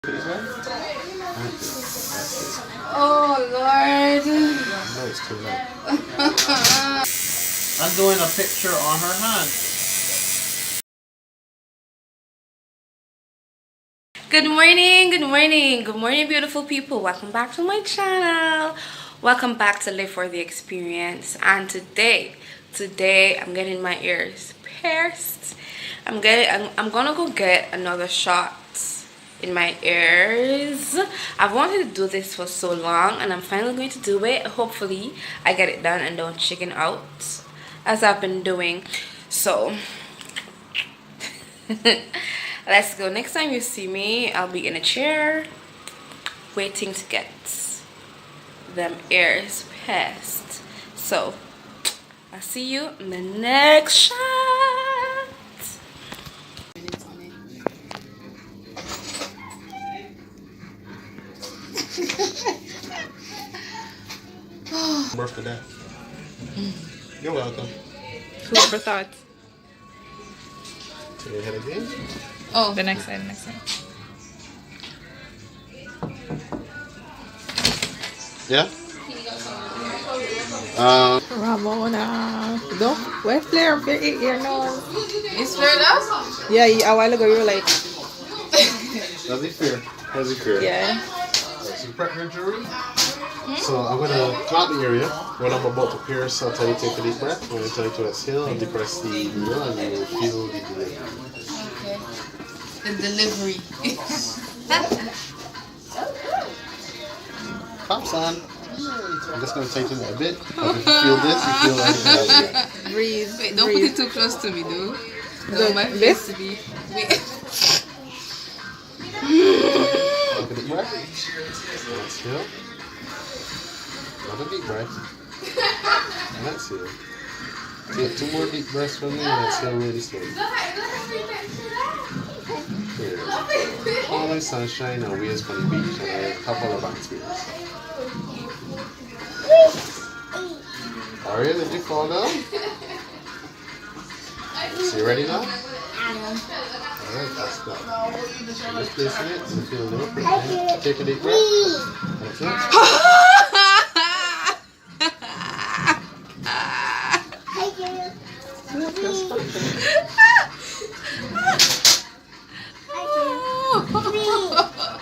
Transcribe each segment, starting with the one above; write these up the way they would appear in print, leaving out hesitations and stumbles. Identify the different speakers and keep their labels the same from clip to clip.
Speaker 1: Oh Lord.
Speaker 2: No, it's too late. I'm doing a picture on her hand.
Speaker 1: Good morning, beautiful people. Welcome back to my channel. Welcome back to Live for the Experience. And today I'm getting my ears pierced. I'm gonna go get another shot in my ears. I've wanted to do this for so long, and I'm finally going to do it. Hopefully I get it done and don't chicken out as I've been doing. So let's go. Next time you see me, I'll be in a chair waiting to get them ears pierced. So I'll see you in the next shot.
Speaker 2: Birth to that. You're welcome.
Speaker 3: Food for thought.
Speaker 2: Turn your head again.
Speaker 3: Oh, the next side,
Speaker 2: Yeah?
Speaker 3: Ramona. Don't. Why flare up your ear nose?
Speaker 1: It's flared up?
Speaker 3: Yeah, a while ago you were like.
Speaker 2: Does it fear? Does it fear?
Speaker 3: Yeah.
Speaker 2: So you prep your jewelry. So I'm going to clamp the area. When I'm about to pierce, I'll tell you to take a deep breath. When I tell you to exhale, I'll depress the needle and you will feel the delivery.
Speaker 1: Okay. The delivery.
Speaker 2: Pops on. I'm just going to tighten it a bit. If you feel this, you feel anything else here.
Speaker 3: Breathe.
Speaker 1: Wait, don't put it too close to me, dude. No, my
Speaker 3: This?
Speaker 1: face to be. Wait.
Speaker 2: Take a deep breath. Exhale. Another deep breath. And exhale. Take 2 more deep breaths from me and exhale really slowly. Here. All my sunshine and waves from the beach and a couple of experience. Aria, did you fall down? So you ready now? Alright, that's that. I'm just placing it so you feel a little pressure. Take a deep breath. That's it.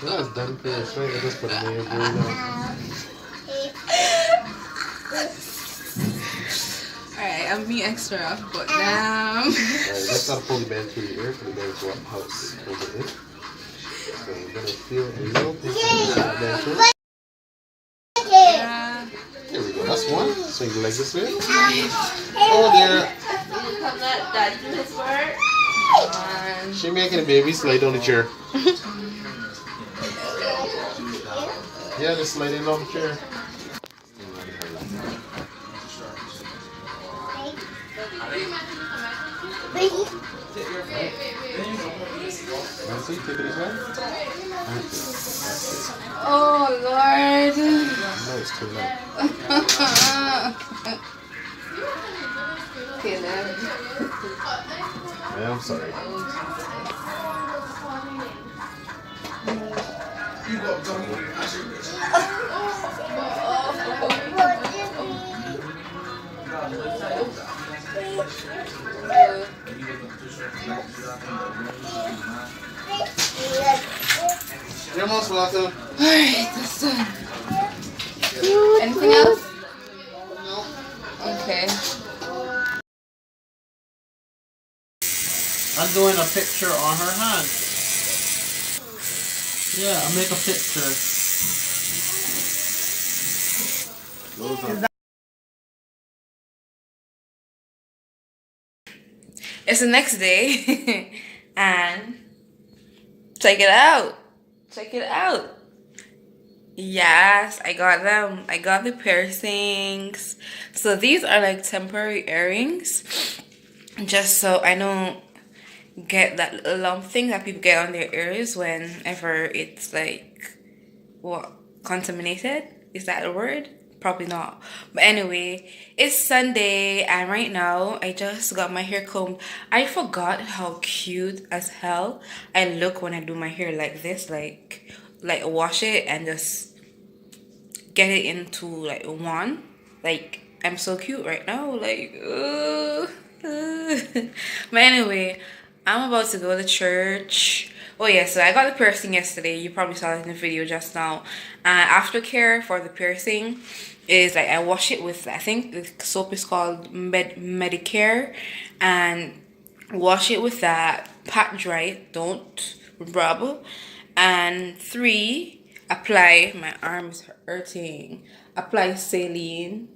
Speaker 2: That's done for you straight. I just put it in your brain now.
Speaker 1: Alright, I'm being extra rough, but damn.
Speaker 2: Alright, let's not pull the band through the ear, for the band what helps hold it in. So you're gonna feel a little pinch of that band through.
Speaker 1: Yeah.
Speaker 2: There we go, that's one. Swing the legs this way. Oh dear. She making a baby slide down the chair. Yeah, just sliding down the chair. Take it easy.
Speaker 1: Oh Lord.
Speaker 2: No, it's too late.
Speaker 1: Caleb.
Speaker 2: Yeah, I'm sorry. You're most welcome.
Speaker 1: Alright, that's done. Anything else?
Speaker 2: No.
Speaker 1: Okay.
Speaker 2: I'm doing a picture on her hand. Yeah, I'll make a picture.
Speaker 1: It's the next day. And check it out. Check it out. Yes, I got them. I got the piercings. So these are like temporary earrings. Just so I don't get that little lump thing that people get on their ears whenever it's like, what, contaminated? Is that a word? Probably not. But anyway, it's Sunday and right now I just got my hair combed. I forgot how cute as hell I look when I do my hair like this, like wash it and just get it into like one. Like I'm so cute right now, like but anyway, I'm about to go to church. Oh yeah, so I got the piercing yesterday. You probably saw it in the video just now. Aftercare for the piercing is like I wash it with, I think the soap is called Medicare, and wash it with that. Pat dry, don't rub. And 3, apply. My arm is hurting. Apply saline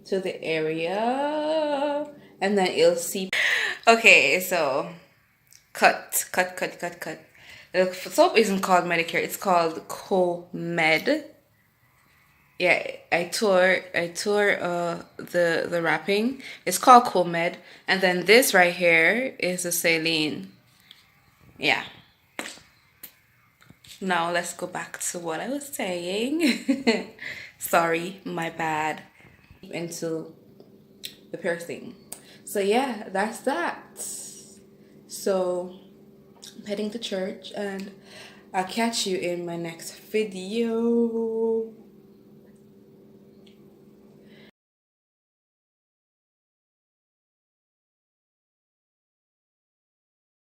Speaker 1: to the area, and then it'll see. Okay, so cut. The soap isn't called Medicare, it's called CoMed. Yeah, I tore the wrapping. It's called CoMed, and then this right here is the saline. Yeah. Now let's go back to what I was saying. Sorry, my bad. Into the piercing. So yeah, that's that. So I'm heading to church and I'll catch you in my next video.